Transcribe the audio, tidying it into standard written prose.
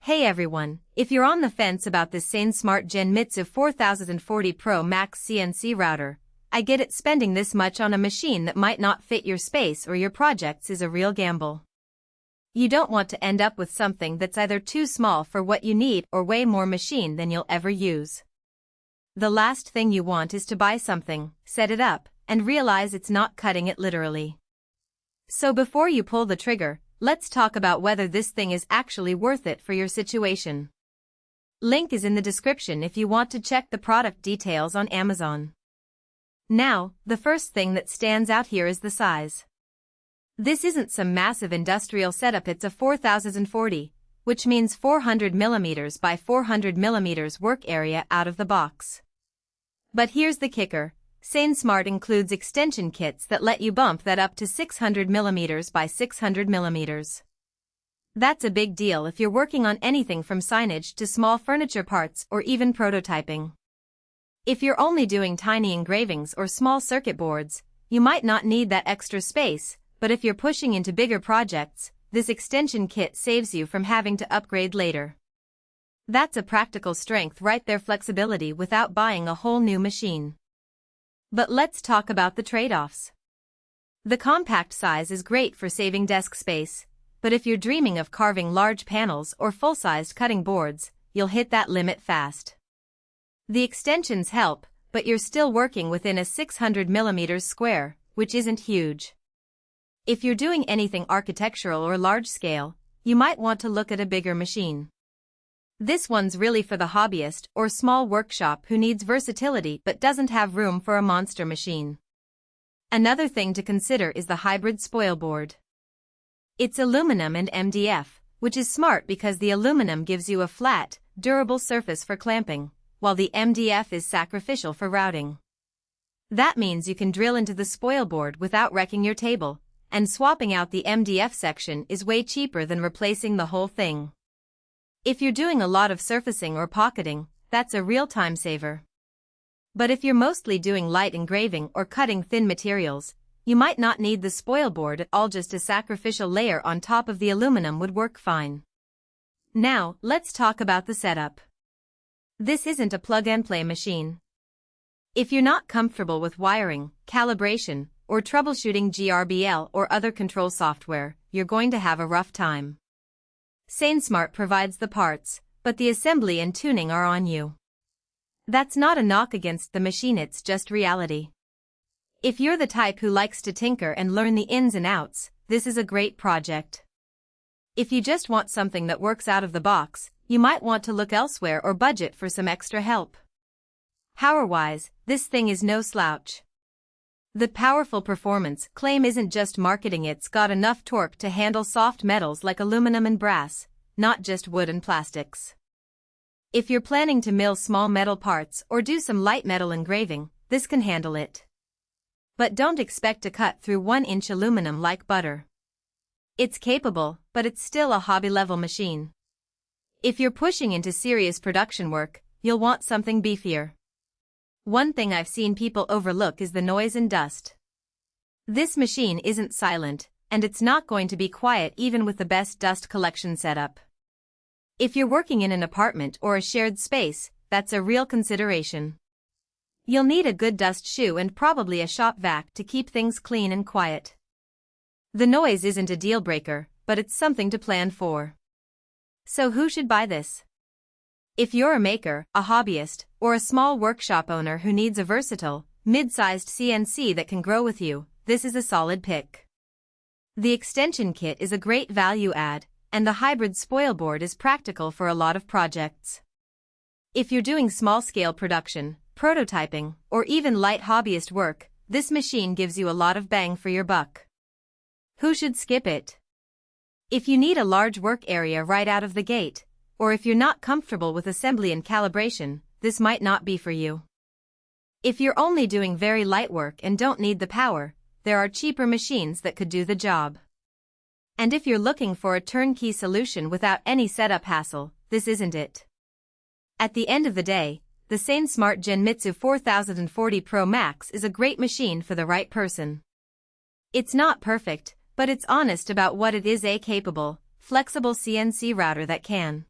Hey everyone, if you're on the fence about this SainSmart Genmitsu 4040 Pro Max CNC router, I get it. Spending this much on a machine that might not fit your space or your projects is a real gamble. You don't want to end up with something that's either too small for what you need or way more machine than you'll ever use. The last thing you want is to buy something, set it up, and realize it's not cutting it literally. So before you pull the trigger, let's talk about whether this thing is actually worth it for your situation. Link is in the description if you want to check the product details on Amazon. Now, the first thing that stands out here is the size. This isn't some massive industrial setup. It's a 4040, which means 400mm by 400mm work area out of the box. But here's the kicker. SainSmart includes extension kits that let you bump that up to 600mm by 600mm. That's a big deal if you're working on anything from signage to small furniture parts or even prototyping. If you're only doing tiny engravings or small circuit boards, you might not need that extra space, but if you're pushing into bigger projects, this extension kit saves you from having to upgrade later. That's a practical strength right there, flexibility without buying a whole new machine. But let's talk about the trade-offs. The compact size is great for saving desk space, but if you're dreaming of carving large panels or full-sized cutting boards, you'll hit that limit fast. The extensions help, but you're still working within a 600mm square, which isn't huge. If you're doing anything architectural or large-scale, you might want to look at a bigger machine. This one's really for the hobbyist or small workshop who needs versatility but doesn't have room for a monster machine. Another thing to consider is the hybrid Spoilboard. It's aluminum and MDF, which is smart because the aluminum gives you a flat, durable surface for clamping, while the MDF is sacrificial for routing. That means you can drill into the Spoilboard without wrecking your table, and swapping out the MDF section is way cheaper than replacing the whole thing. If you're doing a lot of surfacing or pocketing, that's a real time saver. But if you're mostly doing light engraving or cutting thin materials, you might not need the Spoilboard at all. Just a sacrificial layer on top of the aluminum would work fine. Now, let's talk about the setup. This isn't a plug-and-play machine. If you're not comfortable with wiring, calibration, or troubleshooting GRBL or other control software, you're going to have a rough time. SainSmart provides the parts, but the assembly and tuning are on you. That's not a knock against the machine, it's just reality. If you're the type who likes to tinker and learn the ins and outs, this is a great project. If you just want something that works out of the box, you might want to look elsewhere or budget for some extra help. Power-wise, this thing is no slouch. The powerful performance claim isn't just marketing. It's got enough torque to handle soft metals like aluminum and brass, not just wood and plastics. If you're planning to mill small metal parts or do some light metal engraving, this can handle it. But don't expect to cut through 1-inch aluminum like butter. It's capable, but it's still a hobby-level machine. If you're pushing into serious production work, you'll want something beefier. One thing I've seen people overlook is the noise and dust. This machine isn't silent, and it's not going to be quiet even with the best dust collection setup. If you're working in an apartment or a shared space, that's a real consideration. You'll need a good dust shoe and probably a shop vac to keep things clean and quiet. The noise isn't a deal breaker, but it's something to plan for. So who should buy this? If you're a maker, a hobbyist, or a small workshop owner who needs a versatile, mid-sized CNC that can grow with you, this is a solid pick. The extension kit is a great value add, and the hybrid Spoilboard is practical for a lot of projects. If you're doing small-scale production, prototyping, or even light hobbyist work, this machine gives you a lot of bang for your buck. Who should skip it? If you need a large work area right out of the gate, or if you're not comfortable with assembly and calibration, this might not be for you. If you're only doing very light work and don't need the power, there are cheaper machines that could do the job. And if you're looking for a turnkey solution without any setup hassle, this isn't it. At the end of the day, the SainSmart Genmitsu 4040 Pro Max is a great machine for the right person. It's not perfect, but it's honest about what it is: a capable, flexible CNC router that can